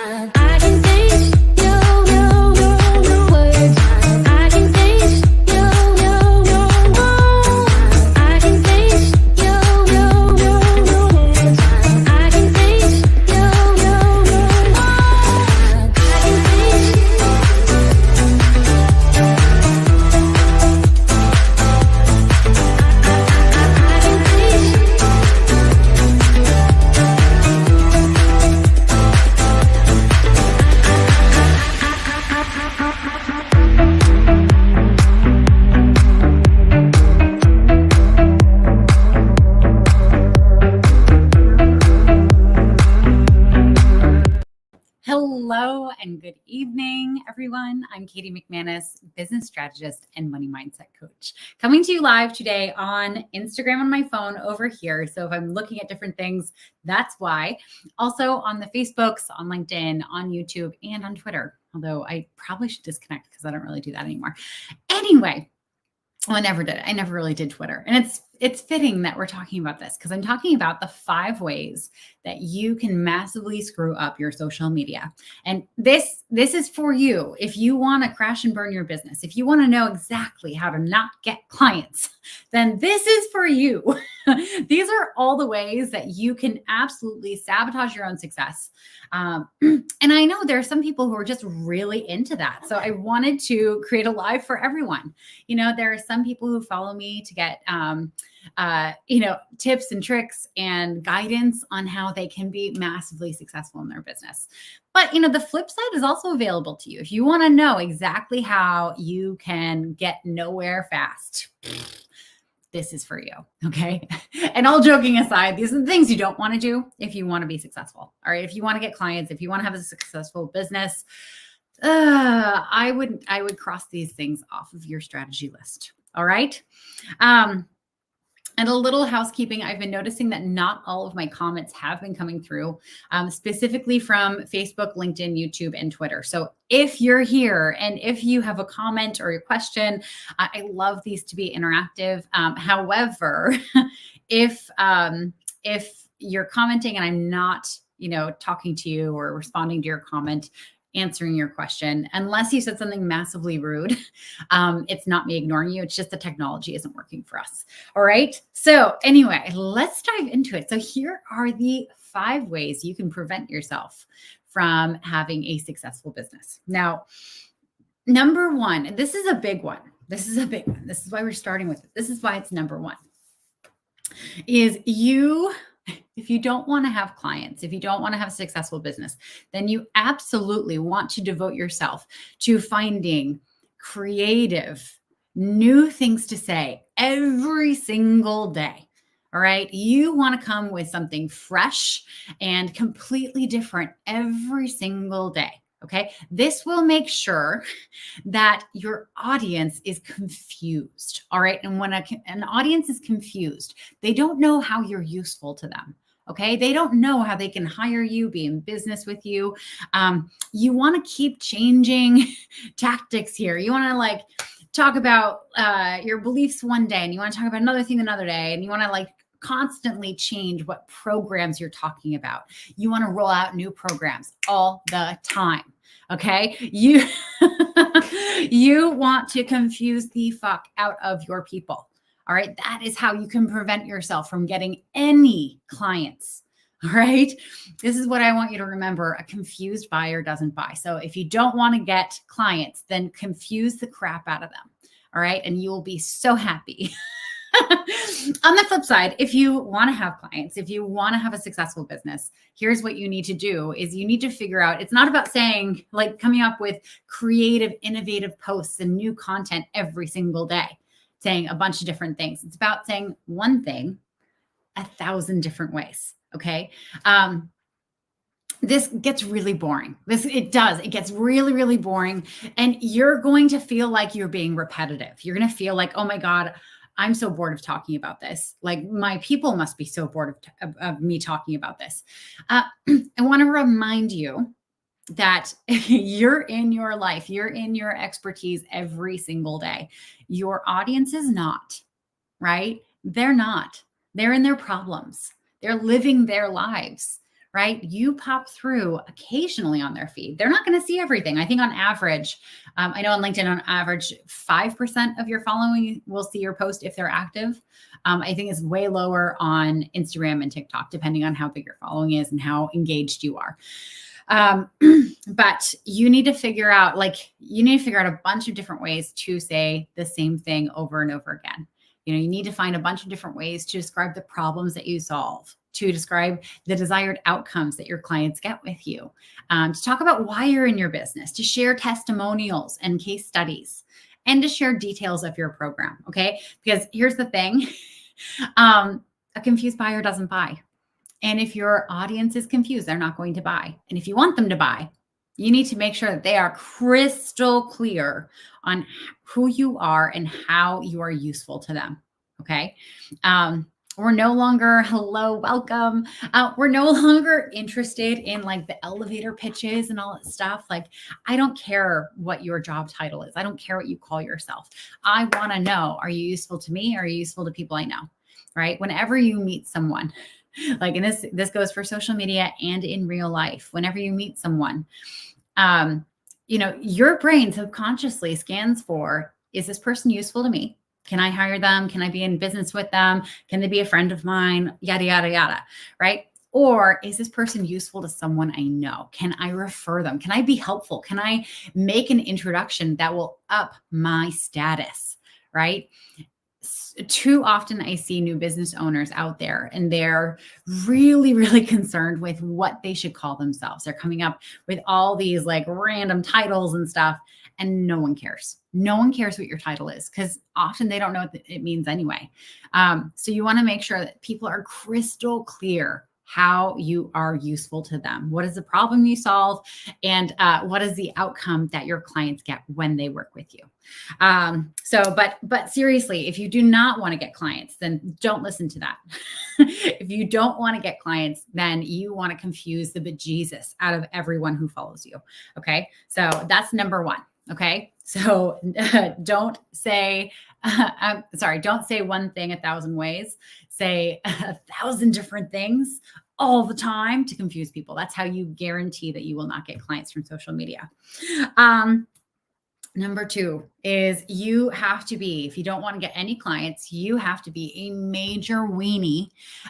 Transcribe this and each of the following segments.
I can taste your words. I can taste your I can taste your words. I can taste your Hello and good evening, everyone. I'm Katie McManus, business strategist and money mindset coach, coming to you live today on Instagram on my phone over here. So if I'm looking at different things, that's why. Also on the Facebooks, on LinkedIn, on YouTube, and on Twitter. Although I probably should disconnect because I don't really do that anymore. Anyway, well, I never did. I never really did Twitter. And it's fitting that we're talking about this because I'm talking about the 5 ways that you can massively screw up your social media. And this is for you. If you want to crash and burn your business, if you want to know exactly how to not get clients, then this is for you. These are all the ways that you can absolutely sabotage your own success. And I know there are some people who are just really into that. So I wanted to create a live for everyone. You know, there are some people who follow me to get, tips and tricks and guidance on how they can be massively successful in their business. But, the flip side is also available to you. If you want to know exactly how you can get nowhere fast, this is for you. Okay. And all joking aside, these are the things you don't want to do if you want to be successful. All right. If you want to get clients, if you want to have a successful business, I would cross these things off of your strategy list. All right. And a little housekeeping, I've been noticing that not all of my comments have been coming through, specifically from Facebook, LinkedIn, YouTube, and Twitter. So if you're here and if you have a comment or a question, I love these to be interactive. However, if you're commenting and I'm not, talking to you or responding to your comment, answering your question, unless you said something massively rude, it's not me ignoring you. It's just the technology isn't working for us. All right. So anyway, let's dive into it. So here are the 5 ways you can prevent yourself from having a successful business. Now, number 1, this is a big one. This is why we're starting with it. This is why it's number 1 is if you don't want to have clients, if you don't want to have a successful business, then you absolutely want to devote yourself to finding creative, new things to say every single day. All right. You want to come with something fresh and completely different every single day. Okay. This will make sure that your audience is confused. All right. And when an audience is confused, they don't know how you're useful to them. Okay. They don't know how they can hire you, be in business with you. You want to keep changing tactics here. You want to talk about your beliefs one day and you want to talk about another thing another day. And you want to constantly change what programs you're talking about. You want to roll out new programs all the time. Okay. You want to confuse the fuck out of your people. All right. That is how you can prevent yourself from getting any clients. All right. This is what I want you to remember. A confused buyer doesn't buy. So if you don't want to get clients, then confuse the crap out of them. All right. And you will be so happy. On the flip side, if you want to have clients, if you want to have a successful business, here's what you need to do is you need to figure out, it's not about saying coming up with creative, innovative posts and new content every single day, saying a bunch of different things. It's about saying one thing 1,000 different ways. Okay. This gets really boring. It gets really, really boring. And you're going to feel like you're being repetitive. You're going to feel like, oh my God, I'm so bored of talking about this. My people must be so bored of me talking about this. I want to remind you that you're in your life, you're in your expertise every single day. Your audience is not, right? They're not. They're in their problems. They're living their lives, right? You pop through occasionally on their feed. They're not going to see everything. I think on average, I know on LinkedIn, on average, 5% of your following will see your post if they're active. I think it's way lower on Instagram and TikTok, depending on how big your following is and how engaged you are. But you need to figure out, a bunch of different ways to say the same thing over and over again. You need to find a bunch of different ways to describe the problems that you solve, to describe the desired outcomes that your clients get with you, to talk about why you're in your business, to share testimonials and case studies, and to share details of your program. Okay. Because here's the thing. A confused buyer doesn't buy. And if your audience is confused, they're not going to buy. And if you want them to buy, you need to make sure that they are crystal clear on who you are and how you are useful to them. Okay. We're no longer, hello, welcome. We're no longer interested in like the elevator pitches and all that stuff. Like, I don't care what your job title is. I don't care what you call yourself. I want to know, are you useful to me? Are you useful to people I know? Right? Whenever you meet someone, like, and this goes for social media and in real life, whenever you meet someone, your brain subconsciously scans for, is this person useful to me? Can I hire them? Can I be in business with them? Can they be a friend of mine? Yada, yada, yada. Right? Or is this person useful to someone I know? Can I refer them? Can I be helpful? Can I make an introduction that will up my status? Right? Too often I see new business owners out there and they're really, really concerned with what they should call themselves. They're coming up with all these like random titles and stuff, and no one cares. No one cares what your title is because often they don't know what it means anyway. So you want to make sure that people are crystal clear how you are useful to them. What is the problem you solve? And what is the outcome that your clients get when they work with you? But seriously, if you do not want to get clients, then don't listen to that. If you don't want to get clients, then you want to confuse the bejesus out of everyone who follows you. Okay. So that's number one. Okay. So don't say one thing 1,000 ways. Say 1,000 different things all the time to confuse people. That's how you guarantee that you will not get clients from social media. Number two is you have to be, if you don't want to get any clients, you have to be a major weenie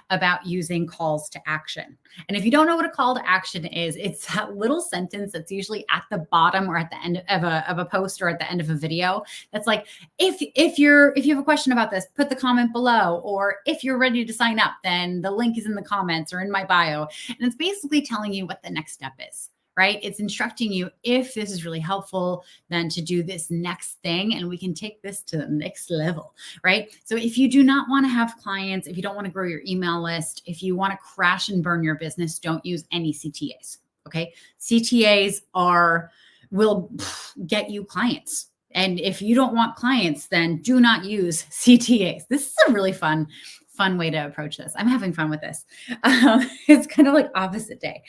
about using calls to action. And if you don't know what a call to action is, it's that little sentence that's usually at the bottom or at the end of a post or at the end of a video. That's like, if you have a question about this, put the comment below, or if you're ready to sign up, then the link is in the comments or in my bio. And it's basically telling you what the next step is. Right? It's instructing you, if this is really helpful, then to do this next thing, and we can take this to the next level, right? So if you do not want to have clients, if you don't want to grow your email list, if you want to crash and burn your business, don't use any CTAs. Okay. CTAs will get you clients. And if you don't want clients, then do not use CTAs. This is a really fun way to approach this. I'm having fun with this. It's kind of like opposite day.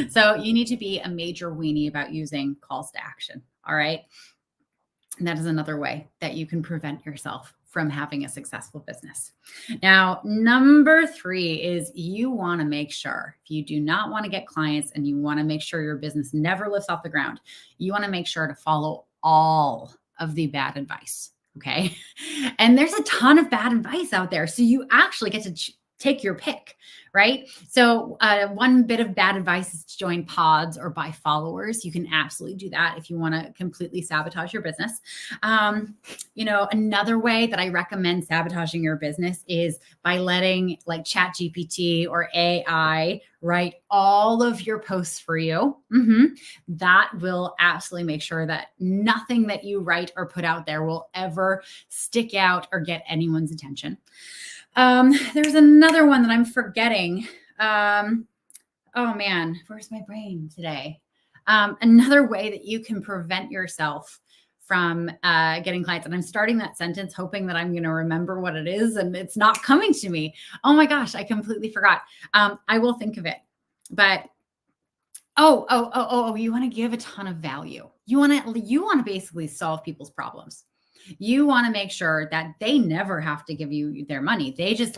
So you need to be a major weenie about using calls to action. All right. And that is another way that you can prevent yourself from having a successful business. Now, number three is you want to make sure, if you do not want to get clients and you want to make sure your business never lifts off the ground, you want to make sure to follow all of the bad advice. Okay. And there's a ton of bad advice out there. So you actually get to take your pick, right? So one bit of bad advice is to join pods or buy followers. You can absolutely do that if you want to completely sabotage your business. Another way that I recommend sabotaging your business is by letting like ChatGPT or AI write all of your posts for you. That will absolutely make sure that nothing that you write or put out there will ever stick out or get anyone's attention. There's another one that I'm forgetting. Oh man, where's my brain today? Another way that you can prevent yourself from getting clients. And I'm starting that sentence hoping that I'm going to remember what it is, and it's not coming to me. Oh my gosh, I completely forgot. I will think of it. But you want to give a ton of value. You want to basically solve people's problems. You want to make sure that they never have to give you their money. They just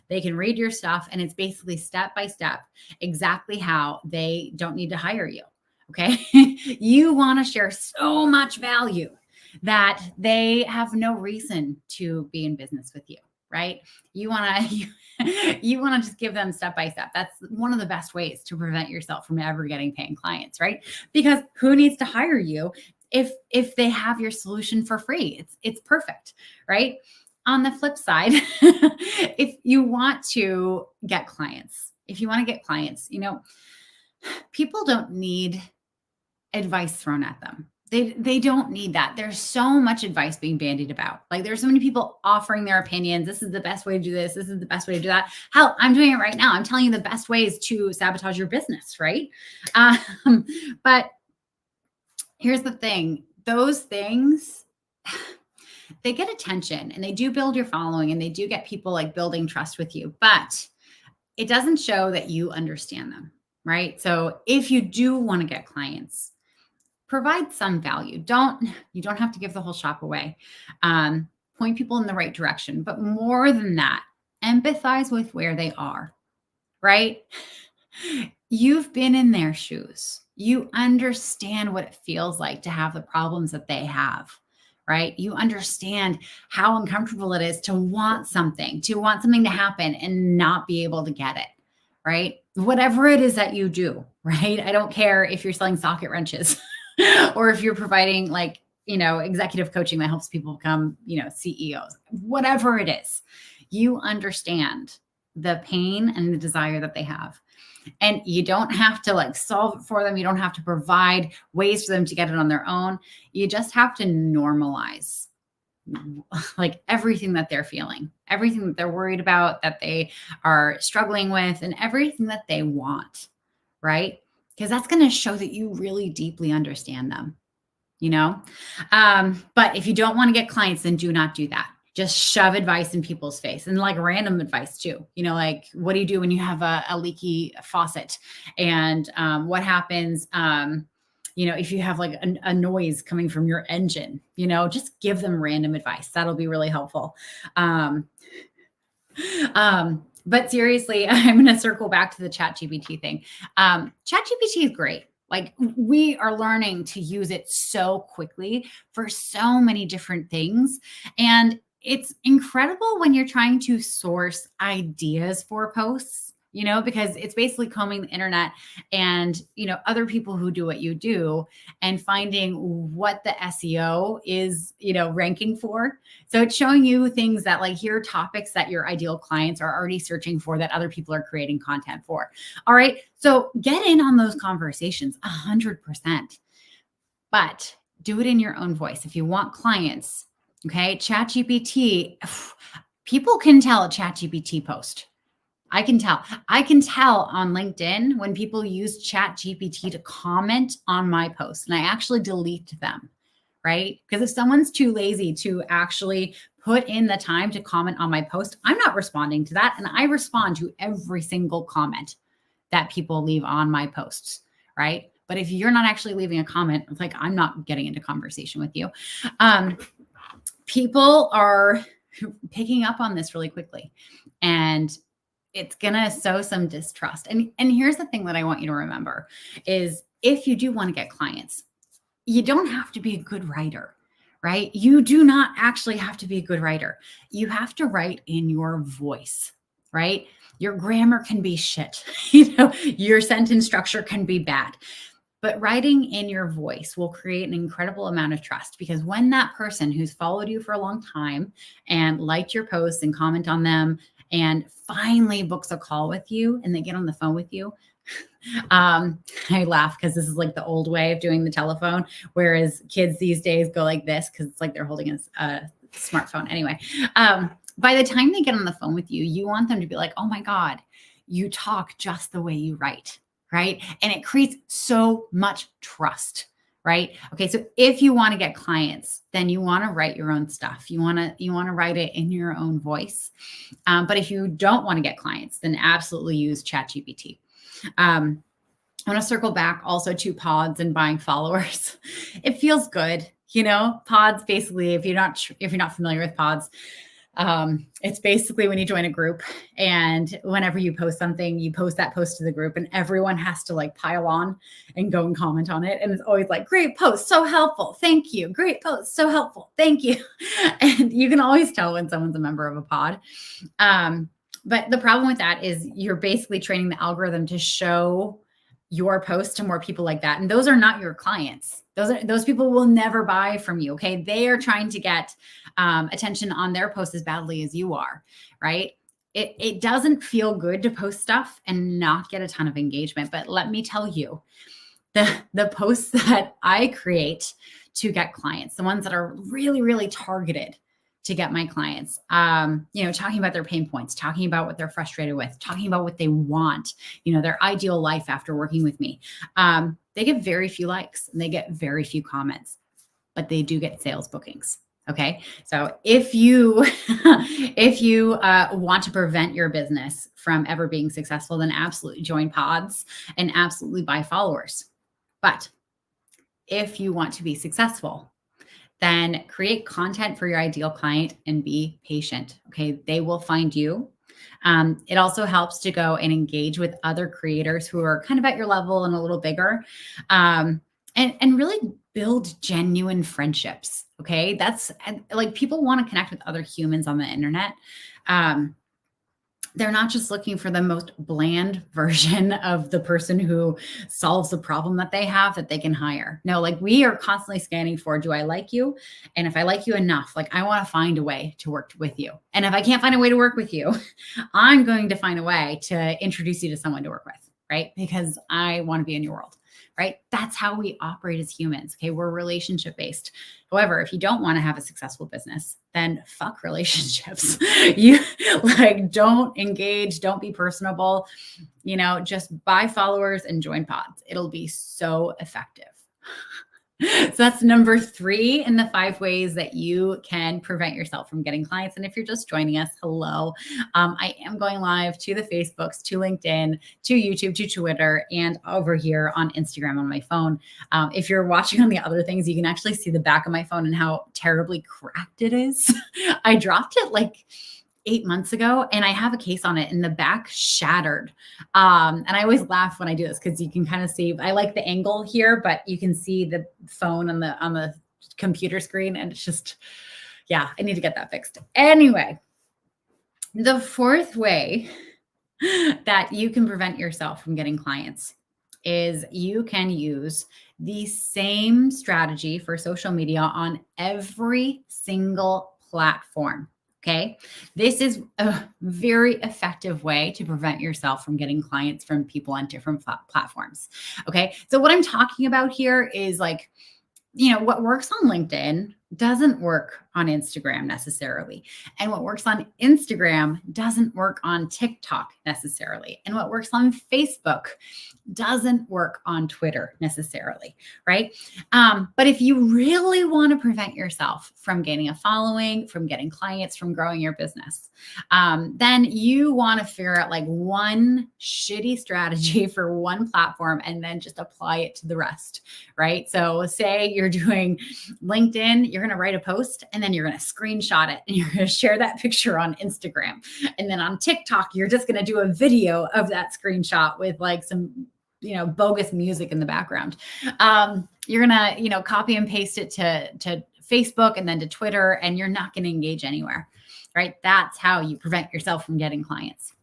they can read your stuff and it's basically step by step exactly how they don't need to hire you. Okay. You want to share so much value that they have no reason to be in business with you, right? You want to you want to just give them step by step. That's one of the best ways to prevent yourself from ever getting paying clients, right? Because who needs to hire you if they have your solution for free? It's perfect, right? On the flip side, if you want to get clients, people don't need advice thrown at them. They don't need that. There's so much advice being bandied about. There's so many people offering their opinions. This is the best way to do this. This is the best way to do that. Hell, I'm doing it right now. I'm telling you the best ways to sabotage your business, right? But here's the thing. Those things, they get attention and they do build your following and they do get people building trust with you, but it doesn't show that you understand them, right? So if you do want to get clients, provide some value. You don't have to give the whole shop away. Point people in the right direction, but more than that, empathize with where they are, right? You've been in their shoes. You understand what it feels like to have the problems that they have, right? You understand how uncomfortable it is to want something to happen and not be able to get it, right? Whatever it is that you do, right? I don't care if you're selling socket wrenches or if you're providing executive coaching that helps people become, CEOs, whatever it is, you understand the pain and the desire that they have. And you don't have to solve it for them. You don't have to provide ways for them to get it on their own. You just have to normalize everything that they're feeling, everything that they're worried about, that they are struggling with, and everything that they want, right? Because that's going to show that you really deeply understand them, But if you don't want to get clients, then do not do that. Just shove advice in people's face, and random advice too. What do you do when you have a leaky faucet? And what happens, if you have a noise coming from your engine, just give them random advice. That'll be really helpful. But seriously, I'm going to circle back to the ChatGPT thing. ChatGPT is great. We are learning to use it so quickly for so many different things. And it's incredible when you're trying to source ideas for posts, because it's basically combing the internet and, other people who do what you do and finding what the SEO is, ranking for. So it's showing you things that here are topics that your ideal clients are already searching for that other people are creating content for. All right. So get in on those conversations 100%, but do it in your own voice. If you want clients, okay, ChatGPT, people can tell a ChatGPT post. I can tell on LinkedIn when people use ChatGPT to comment on my posts, and I actually delete them, right? Because if someone's too lazy to actually put in the time to comment on my post, I'm not responding to that. And I respond to every single comment that people leave on my posts, right? But if you're not actually leaving a comment, it's I'm not getting into conversation with you. People are picking up on this really quickly, and it's going to sow some distrust. And here's the thing that I want you to remember is if you do want to get clients, you don't have to be a good writer, right? You do not actually have to be a good writer. You have to write in your voice, right? Your grammar can be shit. Your sentence structure can be bad. But writing in your voice will create an incredible amount of trust, because when that person who's followed you for a long time and liked your posts and comment on them and finally books a call with you and they get on the phone with you, I laugh because this is the old way of doing the telephone, whereas kids these days go like this because it's they're holding a smartphone. Anyway, by the time they get on the phone with you, you want them to be oh my God, you talk just the way you write. Right. And it creates so much trust. Right. Okay. So if you want to get clients, then you want to write your own stuff. You want to write it in your own voice. But if you don't want to get clients, then absolutely use ChatGPT. I want to circle back also to pods and buying followers. It feels good. Pods, basically, if you're not familiar with pods, it's basically when you join a group, and whenever you post something, you post that post to the group, and everyone has to like pile on and go and comment on it. And it's always like, great post, so helpful, thank you. Great post, so helpful, thank you. And you can always tell when someone's a member of a pod. But the problem with that is you're basically training the algorithm to show your post to more people like that. And those are not your clients. Those people will never buy from you. Okay. They are trying to get attention on their post as badly as you are, right? It doesn't feel good to post stuff and not get a ton of engagement. But let me tell you, the posts that I create to get clients, the ones that are really, really targeted to get my clients, talking about their pain points, talking about what they're frustrated with, talking about what they want, their ideal life after working with me. They get very few likes and they get very few comments, but they do get sales bookings. Okay. So if you, want to prevent your business from ever being successful, then absolutely join pods and absolutely buy followers. But if you want to be successful, then create content for your ideal client and be patient. Okay. They will find you. It also helps to go and engage with other creators who are kind of at your level and a little bigger, and really build genuine friendships. Okay. That's like, people want to connect with other humans on the internet. They're not just looking for the most bland version of the person who solves the problem that they have that they can hire. No, like, we are constantly scanning for, do I like you? And if I like you enough, like, I want to find a way to work with you. And if I can't find a way to work with you, I'm going to find a way to introduce you to someone to work with, right? Because I want to be in your world, right? That's how we operate as humans. Okay. We're relationship based. However, if you don't want to have a successful business, then fuck relationships. You don't engage, don't be personable, just buy followers and join pods. It'll be so effective. So that's number 3 in the 5 ways that you can prevent yourself from getting clients. And if you're just joining us, hello. I am going live to the Facebooks, to LinkedIn, to YouTube, to Twitter, and over here on Instagram on my phone. If you're watching on the other things, you can actually see the back of my phone and how terribly cracked it is. I dropped it like 8 months ago, and I have a case on it, and the back shattered. And I always laugh when I do this because you can kind of see, I like the angle here, but you can see the phone on the computer screen, and it's just, I need to get that fixed. Anyway, the 4th way that you can prevent yourself from getting clients is you can use the same strategy for social media on every single platform. Okay. This is a very effective way to prevent yourself from getting clients from people on different platforms. Okay. So what I'm talking about here is like, what works on LinkedIn doesn't work on Instagram necessarily. And what works on Instagram doesn't work on TikTok necessarily. And what works on Facebook doesn't work on Twitter necessarily, right? But if you really want to prevent yourself from gaining a following, from getting clients, from growing your business, then you want to figure out like one shitty strategy for one platform and then just apply it to the rest, right? So say you're doing LinkedIn, you're going to write a post and then you're going to screenshot it and you're going to share that picture on Instagram. And then on TikTok, you're just going to do a video of that screenshot with like some bogus music in the background. You're going to, copy and paste it to Facebook and then to Twitter, and you're not going to engage anywhere, right? That's how you prevent yourself from getting clients.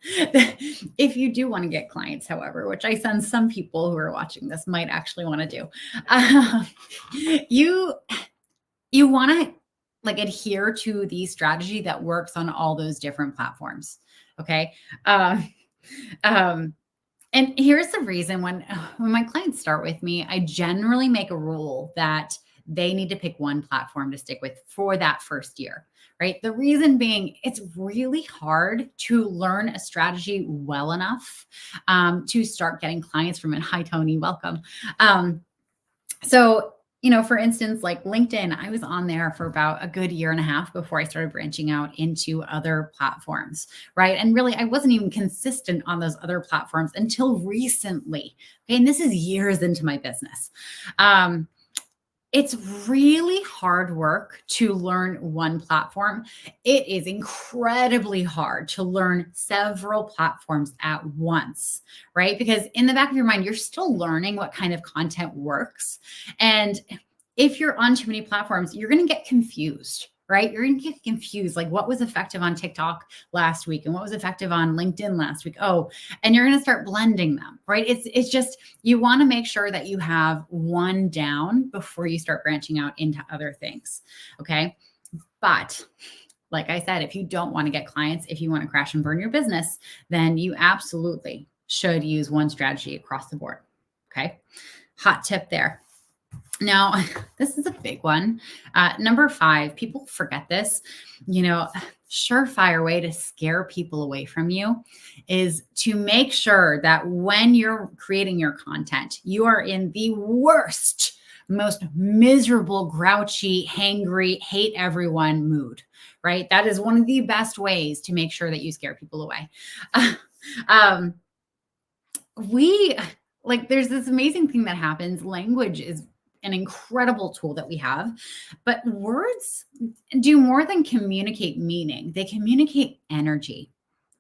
If you do want to get clients, however, which I sense some people who are watching this might actually want to do, you want to like adhere to the strategy that works on all those different platforms. Okay. And here's the reason when my clients start with me, I generally make a rule that they need to pick one platform to stick with for that first year, right? The reason being, it's really hard to learn a strategy well enough to start getting clients from it. Hi, Tony, welcome. So, for instance, like LinkedIn, I was on there for about a good year and a half before I started branching out into other platforms, right? And really, I wasn't even consistent on those other platforms until recently. Okay. And this is years into my business. It's really hard work to learn one platform. It is incredibly hard to learn several platforms at once, right? Because in the back of your mind, you're still learning what kind of content works. And if you're on too many platforms, you're going to get confused, right? You're going to get confused. Like, what was effective on TikTok last week and what was effective on LinkedIn last week? Oh, and you're going to start blending them, right? It's just, you want to make sure that you have one down before you start branching out into other things. Okay. But like I said, if you don't want to get clients, if you want to crash and burn your business, then you absolutely should use one strategy across the board. Okay. Hot tip there. Now, this is a big one. Number 5, people forget this. Surefire way to scare people away from you is to make sure that when you're creating your content, you are in the worst, most miserable, grouchy, hangry, hate everyone mood, right? That is one of the best ways to make sure that you scare people away. There's this amazing thing that happens. Language is an incredible tool that we have, but words do more than communicate meaning. They communicate energy,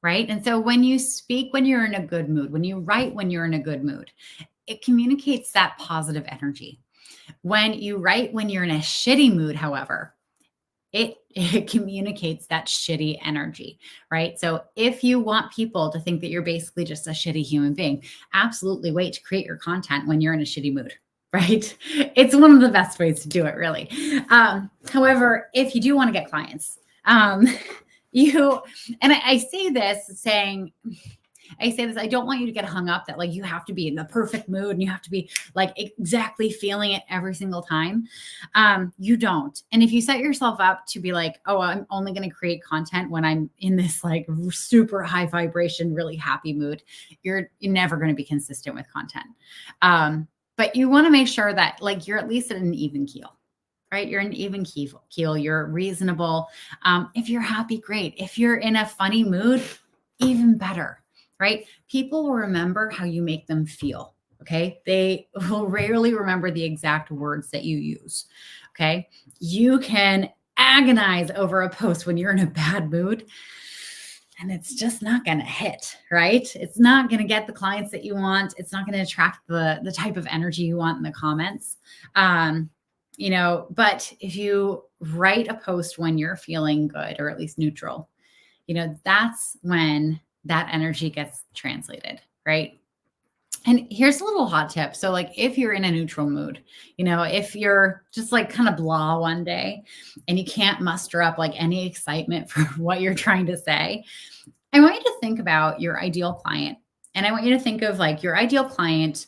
right? And so when you speak, when you're in a good mood, when you write, when you're in a good mood, it communicates that positive energy. When you write, when you're in a shitty mood, however, it communicates that shitty energy, right? So if you want people to think that you're basically just a shitty human being, absolutely wait to create your content when you're in a shitty mood, right? It's one of the best ways to do it, really. However, if you do want to get clients, I say this, I don't want you to get hung up that like you have to be in the perfect mood and you have to be like exactly feeling it every single time. You don't. And if you set yourself up to be like, oh, I'm only going to create content when I'm in this like super high vibration, really happy mood, you're never going to be consistent with content. But you want to make sure that like you're at least at an even keel. Right? You're an even keel. You're reasonable. If you're happy, great. If you're in a funny mood, even better. Right? People will remember how you make them feel. Okay. They will rarely remember the exact words that you use. Okay. You can agonize over a post when you're in a bad mood and it's just not going to hit, right? It's not going to get the clients that you want. It's not going to attract the type of energy you want in the comments. But if you write a post when you're feeling good or at least neutral, that's when that energy gets translated, right? And here's a little hot tip. So like if you're in a neutral mood, if you're just like kind of blah one day and you can't muster up like any excitement for what you're trying to say, I want you to think about your ideal client. And I want you to think of like your ideal client,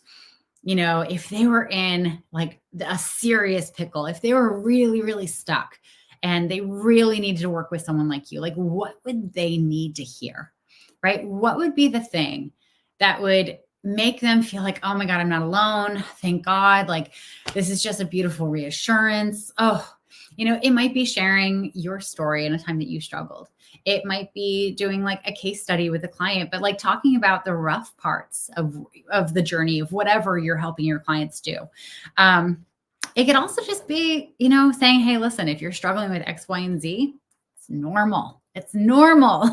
if they were in like a serious pickle, if they were really, really stuck and they really needed to work with someone like you, like what would they need to hear? Right? What would be the thing that would make them feel like, oh my God, I'm not alone. Thank God. Like, this is just a beautiful reassurance. Oh, it might be sharing your story in a time that you struggled. It might be doing like a case study with a client, but like talking about the rough parts of the journey of whatever you're helping your clients do. It could also just be, saying, hey, listen, if you're struggling with X, Y, and Z, it's normal. It's normal.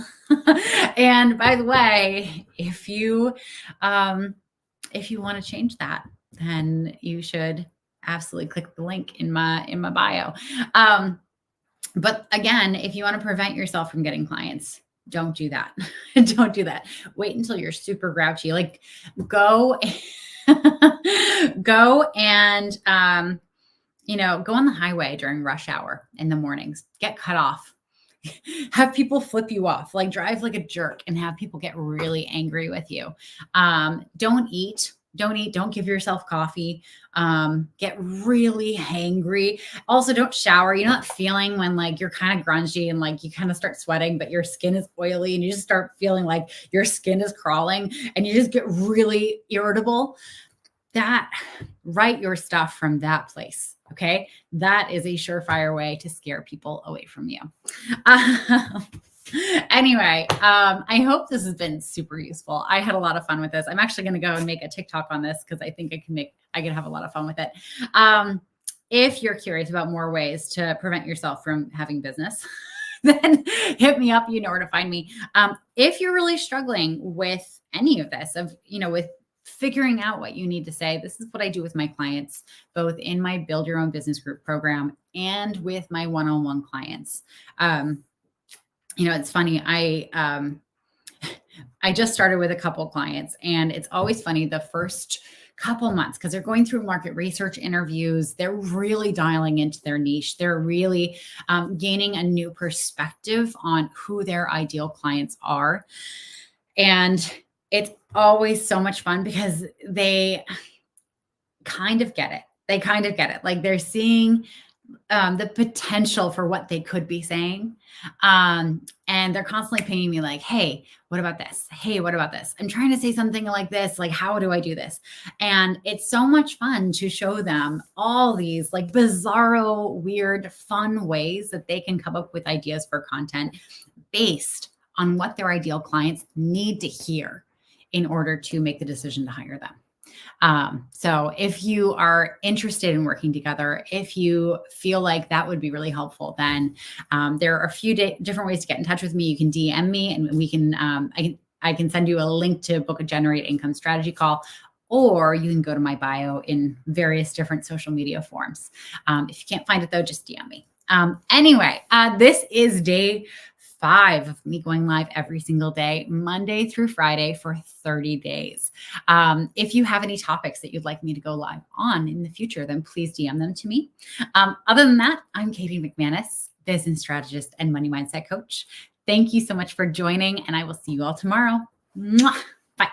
And by the way, if you want to change that, then you should absolutely click the link in my bio. But again, if you want to prevent yourself from getting clients, don't do that. Don't do that. Wait until you're super grouchy. Like go and go on the highway during rush hour in the mornings. Get cut off. Have people flip you off, like drive like a jerk and have people get really angry with you. Don't eat, don't give yourself coffee, get really hangry. Also don't shower. You're not feeling when like you're kind of grungy and like you kind of start sweating, but your skin is oily and you just start feeling like your skin is crawling and you just get really irritable. Write your stuff from that place. Okay. That is a surefire way to scare people away from you. Anyway, I hope this has been super useful. I had a lot of fun with this. I'm actually going to go and make a TikTok on this because I think I can have a lot of fun with it. if you're curious about more ways to prevent yourself from having business, then hit me up. You know where to find me. If you're really struggling with any of this, with figuring out what you need to say, this is what I do with my clients, both in my Build Your Own Business Group program and with my one-on-one clients. It's funny. I just started with a couple clients, and it's always funny the first couple months because they're going through market research interviews. They're really dialing into their niche. They're really gaining a new perspective on who their ideal clients are. And it's always so much fun because they kind of get it. Like they're seeing the potential for what they could be saying. And they're constantly pinging me like, hey, what about this? Hey, what about this? I'm trying to say something like this. Like, how do I do this? And it's so much fun to show them all these like bizarro, weird, fun ways that they can come up with ideas for content based on what their ideal clients need to hear in order to make the decision to hire them. So if you are interested in working together, if you feel like that would be really helpful, then there are a few different ways to get in touch with me. You can DM me, and we can I can send you a link to book a Generate Income Strategy call, or you can go to my bio in various different social media forms. If you can't find it though, just DM me. Anyway, this is day 5 of me going live every single day, Monday through Friday for 30 days. If you have any topics that you'd like me to go live on in the future, then please DM them to me. Other than that, I'm Katie McManus, business strategist and money mindset coach. Thank you so much for joining, and I will see you all tomorrow. Mwah! Bye.